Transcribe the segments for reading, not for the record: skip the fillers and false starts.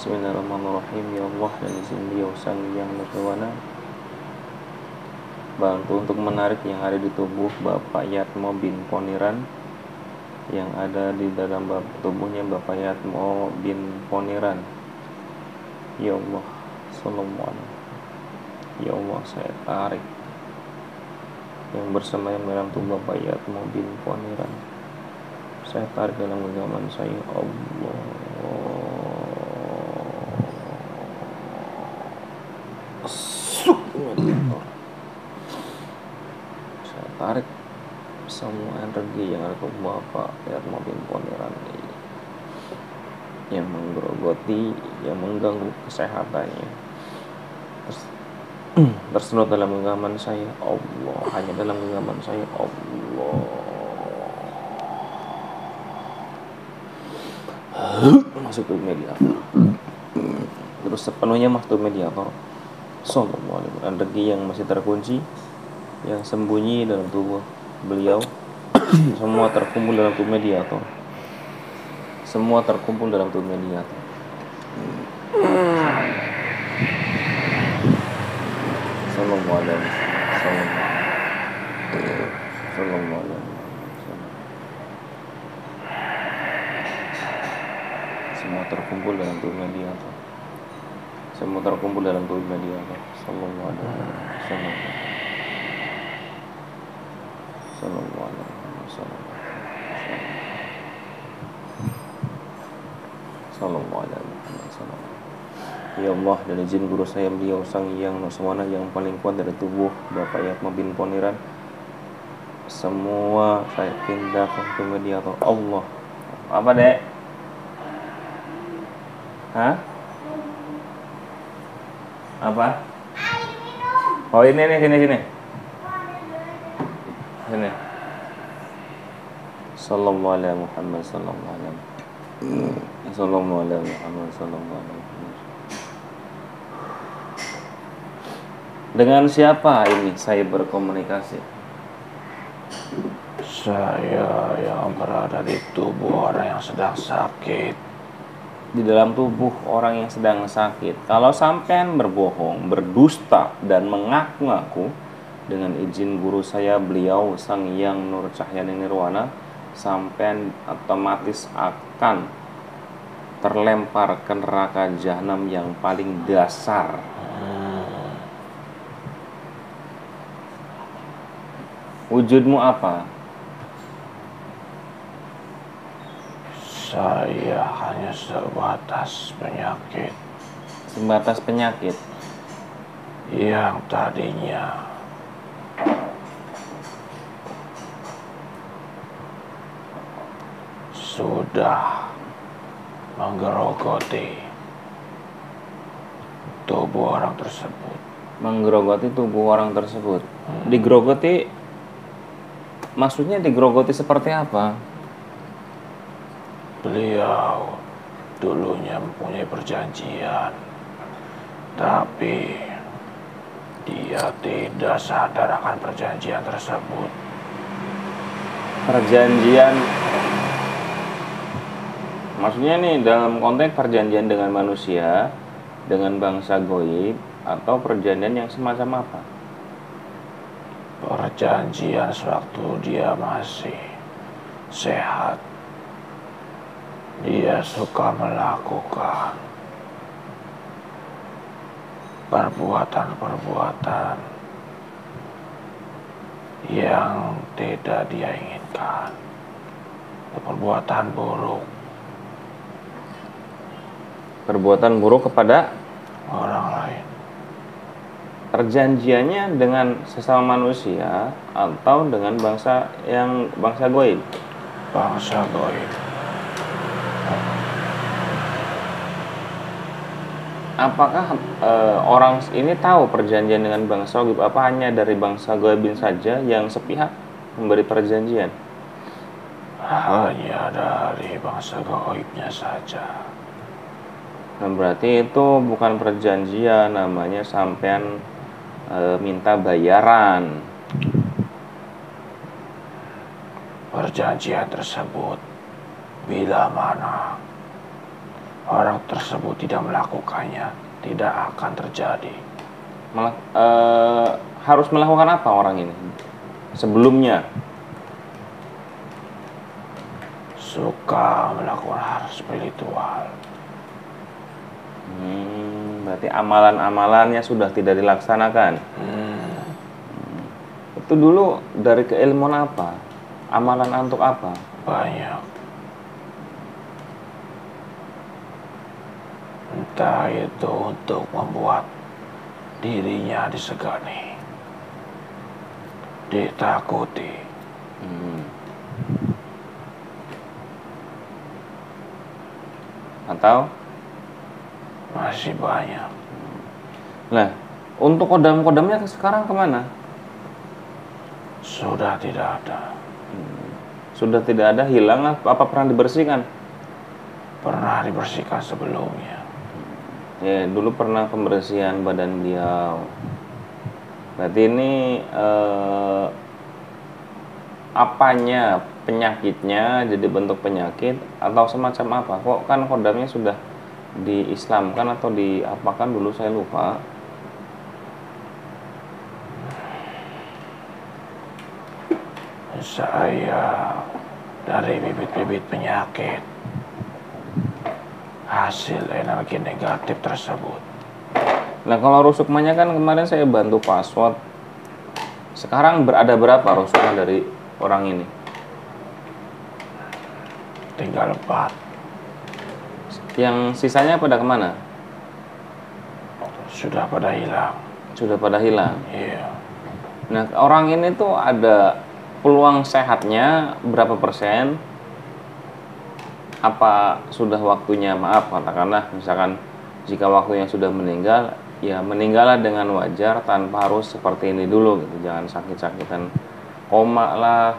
Bismillahirrahmanirrahim. Ya Allah, dan izin beliau sang yang nirwana bantu untuk menarik yang ada di tubuh Bapak Yatmo bin Poniran, yang ada di dalam tubuhnya Bapak Yatmo bin Poniran. Ya Allah, sallallahu alaihi. Ya Allah, saya tarik yang bersemayam dalam tubuh Bapak Yatmo bin Poniran. Saya tarik dalam genggaman saya. Allah, saya tarik semua energi yang ada ke Bapak Yatmo bin Poniran ini, yang menggerogoti, yang mengganggu kesehatannya, tersedot dalam genggaman saya. Allah, hanya dalam genggaman saya. Allah, masuk ke mediator, terus sepenuhnya masuk ke mediator. Sallallahu alaihi wasallam. Energi yang masih terkunci, yang sembunyi dalam tubuh beliau, semua terkumpul dalam tubuh mediator. Semua terkumpul dalam tubuh mediator. Sallallahu alaihi wasallam. Sallallahu alaihi wasallam. Semua terkumpul dalam tubuh mediator. Semua terkumpul dalam tubuh mediator. Sallallahu alaihi wasallam. Sallallahu alaihi wasallam. Sallallahu alaihi wasallam. Ya Allah, dan izin guru saya beliau sang yang nuswana yang paling kuat dari tubuh Bapak Yatmo bin Poniran, semua saya pindahkan ke mediator. Allah. Apa, Dek? Hah? Apa? Oh, ini nih, sini. Sini. Sallallahu alaihi Muhammad sallallahu alaihi. Sallallahu alaihi Muhammad sallallahu alaihi. Dengan siapa ini saya berkomunikasi? Saya yang berada di tubuh orang yang sedang sakit. Di dalam tubuh orang yang sedang sakit. Kalau sampean berbohong, berdusta, dan mengaku-ngaku, dengan izin guru saya beliau Sang Yang Nur Cahyani Nirwana, sampean otomatis akan terlempar ke neraka jahanam yang paling dasar. Wujudmu apa? Saya hanya sebatas penyakit. Sebatas penyakit. Yang tadinya sudah menggerogoti tubuh orang tersebut. Menggerogoti tubuh orang tersebut. Digerogoti, maksudnya digerogoti seperti apa? Beliau dulunya mempunyai perjanjian, tapi dia tidak sadar akan perjanjian tersebut. Perjanjian, maksudnya nih dalam konteks perjanjian dengan manusia, dengan bangsa goib, atau perjanjian yang semacam apa? Perjanjian sewaktu dia masih sehat. Dia suka melakukan perbuatan-perbuatan yang tidak dia inginkan. Perbuatan buruk. Perbuatan buruk kepada orang lain. Perjanjiannya dengan sesama manusia atau dengan bangsa goib? Bangsa goib. Apakah orang ini tahu perjanjian dengan bangsa goib? Apa hanya dari bangsa goibin saja yang sepihak memberi perjanjian? Hanya dari bangsa goibnya saja. Nah, berarti itu bukan perjanjian, namanya sampean minta bayaran. Perjanjian tersebut bila mana orang tersebut tidak melakukannya, tidak akan terjadi. Harus melakukan apa orang ini sebelumnya? Suka melakukan hal spiritual. Berarti amalan-amalannya sudah tidak dilaksanakan. Itu dulu dari keilmuan apa? Amalan untuk apa? Banyak. Entah itu untuk membuat dirinya disegani, ditakuti. Atau Masih banyak. nah, untuk kodam-kodamnya sekarang kemana? Sudah tidak ada. Sudah tidak ada, hilang apa pernah dibersihkan? Pernah dibersihkan sebelumnya. Ya, dulu pernah pembersihan badan beliau. Berarti ini apanya, penyakitnya jadi bentuk penyakit atau semacam apa? Kok kan kodamnya sudah diislamkan atau diapakan dulu, saya lupa. Saya dari bibit-bibit penyakit, hasil energi negatif tersebut. Nah, kalau rusukmanya kan kemarin saya bantu password. Sekarang ada berapa rusuknya dari orang ini? Tinggal 4. Yang sisanya pada kemana? Sudah pada hilang. Sudah pada hilang. Iya. Nah, orang ini tuh ada peluang sehatnya berapa persen? Apa sudah waktunya, maaf katakanlah misalkan jika waktunya sudah meninggal, ya meninggallah dengan wajar tanpa harus seperti ini dulu gitu. Jangan sakit-sakitan koma lah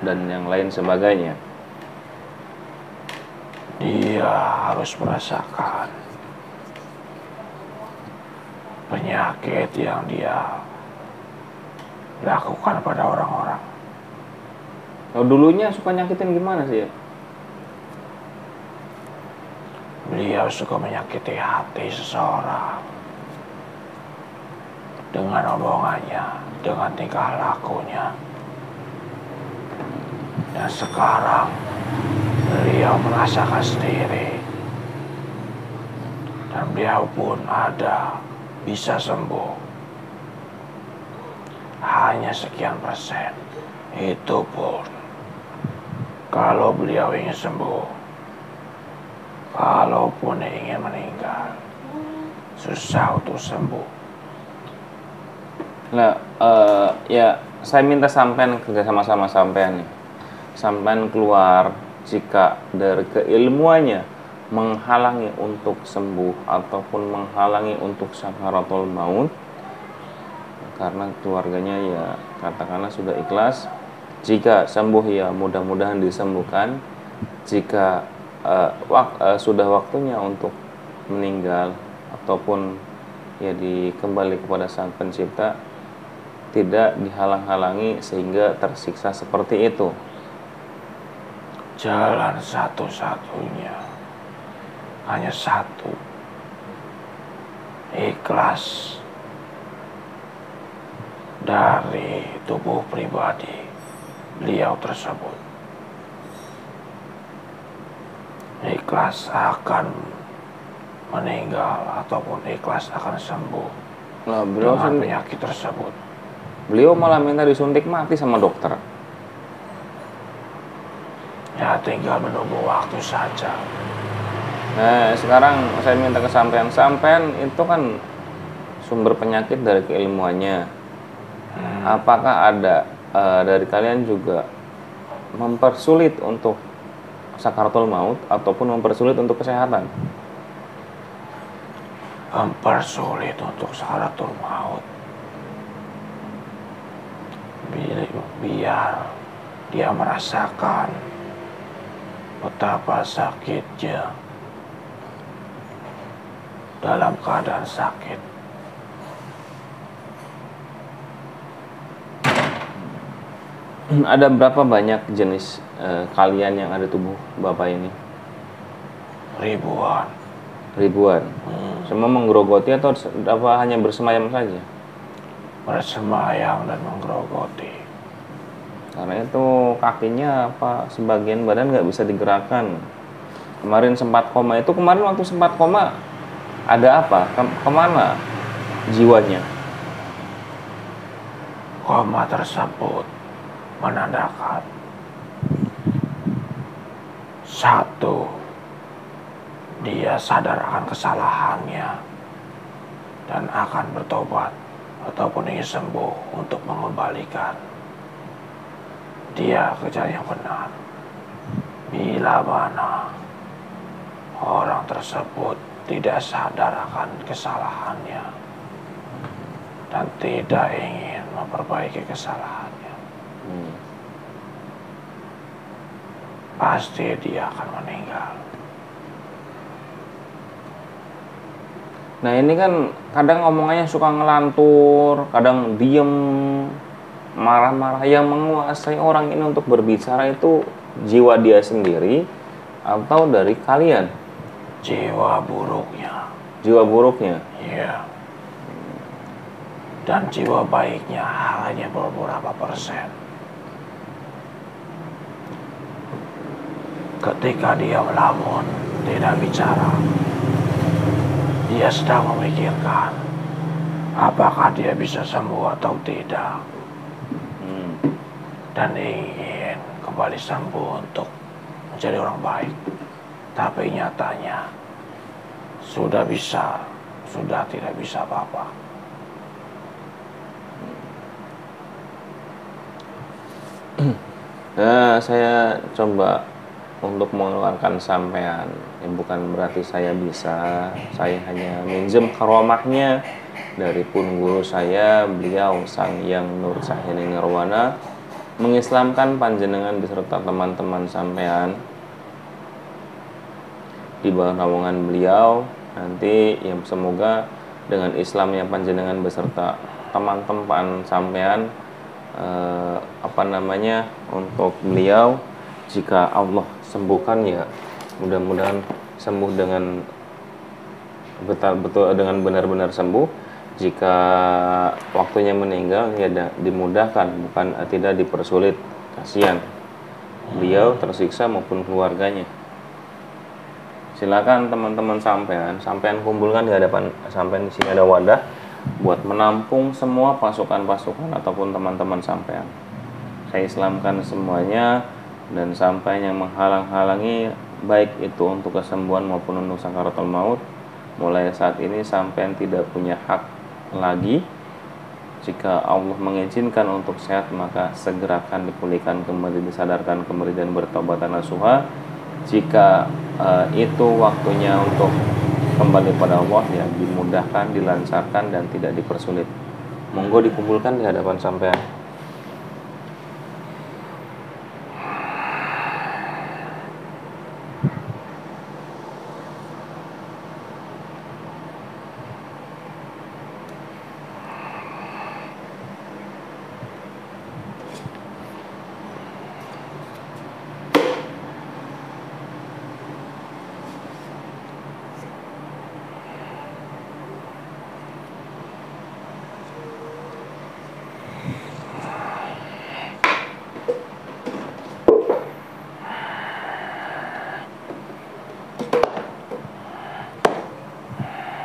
dan yang lain sebagainya. Dia harus merasakan penyakit yang dia lakukan pada orang-orang. Kalau dulunya suka nyakitin gimana sih ya? Beliau suka menyakiti hati seseorang dengan omongannya, dengan tingkah lakunya. Dan sekarang beliau merasakan sendiri. Dan beliau pun bisa sembuh. Hanya sekian persen. Itu pun kalau beliau ingin sembuh. Kalaupun ingin meninggal, susah untuk sembuh. Nah, ya saya minta sampean kerja sama-sama sampean nih. Sampean keluar jika dari keilmuannya menghalangi untuk sembuh ataupun menghalangi untuk sakaratul maut, karena keluarganya ya katakanlah sudah ikhlas. Jika sembuh ya mudah-mudahan disembuhkan. Jika sudah waktunya untuk meninggal ataupun ya dikembali kepada Sang Pencipta, tidak dihalang-halangi sehingga tersiksa seperti itu. Jalan satu-satunya hanya satu, ikhlas dari tubuh pribadi beliau tersebut. Ikhlas akan meninggal ataupun ikhlas akan sembuh dengan penyakit tersebut. Beliau malah minta disuntik mati sama dokter. Ya tinggal menunggu waktu saja. Nah, sekarang saya minta ke sampean itu kan sumber penyakit dari keilmuannya. Apakah ada dari kalian juga mempersulit untuk sakaratul maut ataupun mempersulit untuk kesehatan? Mempersulit untuk sakaratul maut. Biar dia merasakan betapa sakitnya dalam keadaan sakit. Ada berapa banyak jenis kalian yang ada di tubuh Bapak ini? 5 ribuan. Ribuan. Semua menggerogoti atau apa hanya bersemayam saja? Bersemayam dan menggerogoti. Karena itu kakinya apa sebagian badan nggak bisa digerakkan. Kemarin sempat koma, itu kemarin waktu sempat koma ada apa? Kemana jiwanya? Koma tersebut menandakan satu, dia sadar akan kesalahannya dan akan bertobat ataupun ingin sembuh untuk mengembalikan dia ke jalan yang benar. Bila mana orang tersebut tidak sadar akan kesalahannya dan tidak ingin memperbaiki kesalahannya, pasti dia akan meninggal. Nah ini kan kadang omongannya suka ngelantur, kadang diem, marah-marah. Yang menguasai orang ini untuk berbicara itu jiwa dia sendiri atau dari kalian? Jiwa buruknya. Jiwa buruknya? Iya. Dan jiwa baiknya hanya beberapa persen. Ketika dia melamun, tidak bicara, dia sedang memikirkan apakah dia bisa sembuh atau tidak, dan ingin kembali sembuh untuk menjadi orang baik. Tapi nyatanya sudah tidak bisa apa-apa. Nah, saya coba untuk mengeluarkan sampean. Bukan berarti saya bisa, saya hanya minjem karomahnya dari pun guru saya, beliau Sang Yang Nur Cahyani Nirwana, mengislamkan panjenengan beserta teman-teman sampean di bawah naungan beliau. Nanti yang semoga dengan Islamnya panjenengan beserta teman-teman sampean untuk beliau, jika Allah sembuhkan ya mudah-mudahan sembuh dengan betul-betul, dengan benar-benar sembuh. Jika waktunya meninggal ya dimudahkan, bukan tidak dipersulit. Kasihan beliau tersiksa maupun keluarganya. Silakan teman-teman sampean kumpulkan di hadapan sampean. Di sini ada wadah buat menampung semua pasukan-pasukan ataupun teman-teman sampean. Saya islamkan semuanya, dan sampai yang menghalang-halangi baik itu untuk kesembuhan maupun untuk sakaratul maut, mulai saat ini sampean tidak punya hak lagi. Jika Allah mengizinkan untuk sehat, maka segera akan dipulihkan kembali, disadarkan kembali dan bertaubat nasuha. Jika itu waktunya untuk kembali pada Allah, ya dimudahkan, dilancarkan dan tidak dipersulit. Monggo dikumpulkan di hadapan sampean.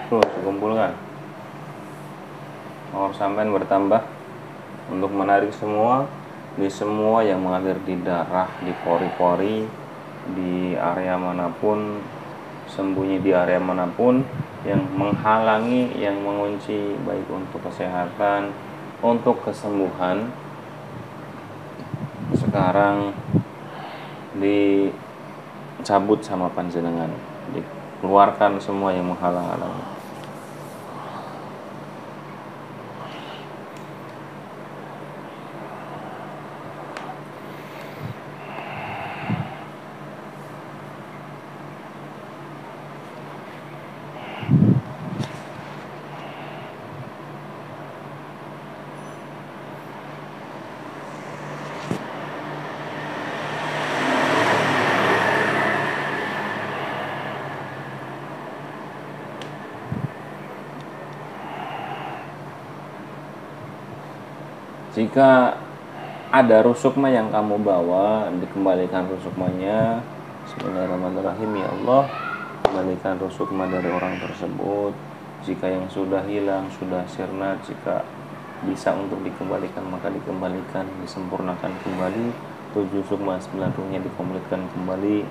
Terus dikumpulkan. Power sampean bertambah untuk menarik semua yang mengalir di darah, di pori-pori, di area manapun, sembunyi di area manapun yang menghalangi, yang mengunci baik untuk kesehatan, untuk kesembuhan. Sekarang dicabut sama panjenengan, dikeluarkan semua yang menghalang-halangi. Jika ada rusukma yang kamu bawa, dikembalikan rusukmanya. Bismillahirrahmanirrahim. Ya Allah, kembalikan rusukma dari orang tersebut. Jika yang sudah hilang, sudah sirna, jika bisa untuk dikembalikan maka dikembalikan, disempurnakan kembali. 7 sukma 9 ruhnya dikompletkan kembali.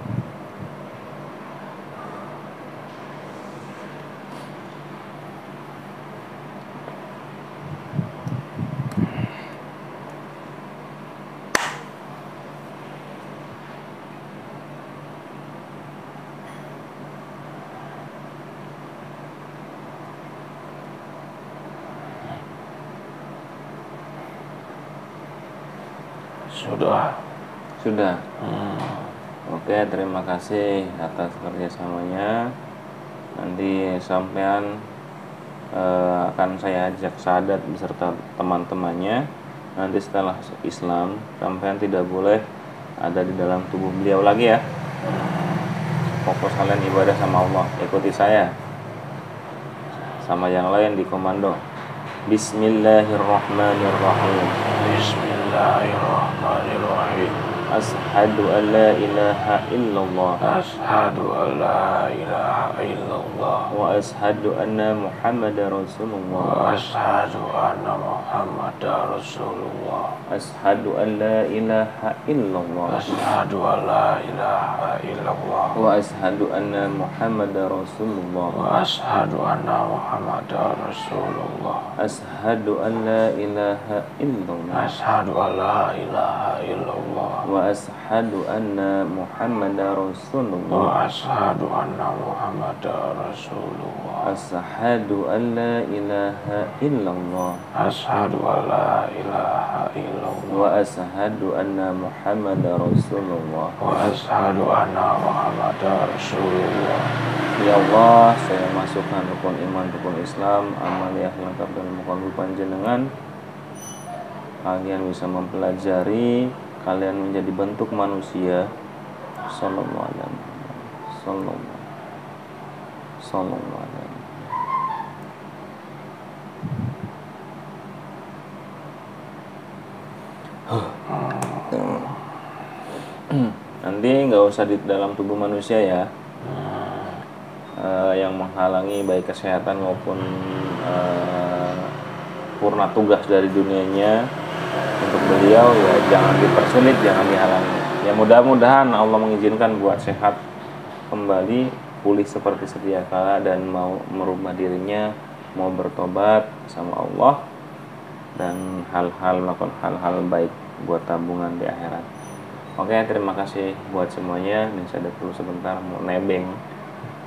Sudah. Oke, terima kasih atas kerjasamanya. Nanti sampean akan saya ajak Sadat beserta teman-temannya. Nanti setelah Islam, sampean tidak boleh ada di dalam tubuh beliau lagi ya. Fokus kalian ibadah sama Allah. Ikuti saya. Sama yang lain di komando. Bismillahirrahmanirrahim. Bismillahirrahmanirrahim. Ashhadu an la ilaha illallah. Ashhadu an la ilaha illallah. Wa ashhadu anna Muhammadar Rasulullah. Wa ashhadu anna Muhammadar Rasulullah. Ashhadu an la ilaha illallah. Ashhadu an la ilaha illallah. Wa ashhadu anna Muhammadar Rasulullah. Wa ashhadu anna Muhammadar Rasulullah. Ashhadu an la ilaha illallah. Ashhadu an la ilaha illallah. Wa ashhadu anna Muhammadar Rasulullah. Wa ashhadu anna Muhammadar Rasulullah. Ashhadu an la ilaha illallah. Ashhadu an la ilaha illallah. Wa ashhadu anna Muhammadar Rasulullah. Wa ashhadu anna Muhammadar Rasulullah. Ya Allah, saya masukkan rukun iman, rukun Islam, amaliyah lengkap dan mukallaf panjenengan. Kalian bisa mempelajari, kalian menjadi bentuk manusia. Sallallahu alaihi wasallam. Sallallahu alaihi wasallam. Nanti nggak usah di dalam tubuh manusia ya. Yang menghalangi baik kesehatan maupun purna tugas dari dunianya untuk beliau ya jangan dipersulit, jangan dihalangi. Ya mudah-mudahan Allah mengizinkan buat sehat kembali, pulih seperti sedia kala dan mau merubah dirinya, mau bertobat sama Allah dan melakukan hal-hal baik buat tabungan di akhirat. Oke, terima kasih buat semuanya. Ini saya ada perlu sebentar mau nebeng.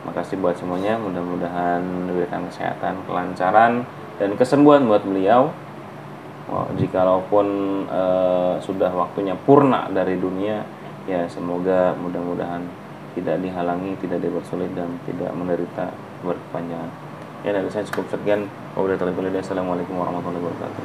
Makasih buat semuanya, mudah-mudahan diberikan kesehatan, kelancaran, dan kesembuhan buat beliau. Jikalaupun sudah waktunya purna dari dunia, ya semoga mudah-mudahan tidak dihalangi, tidak dipersulit, dan tidak menderita berkepanjangan. Ya, dari saya cukup sekian. Wabillahi taufiq wal hidayah. Assalamualaikum warahmatullahi wabarakatuh.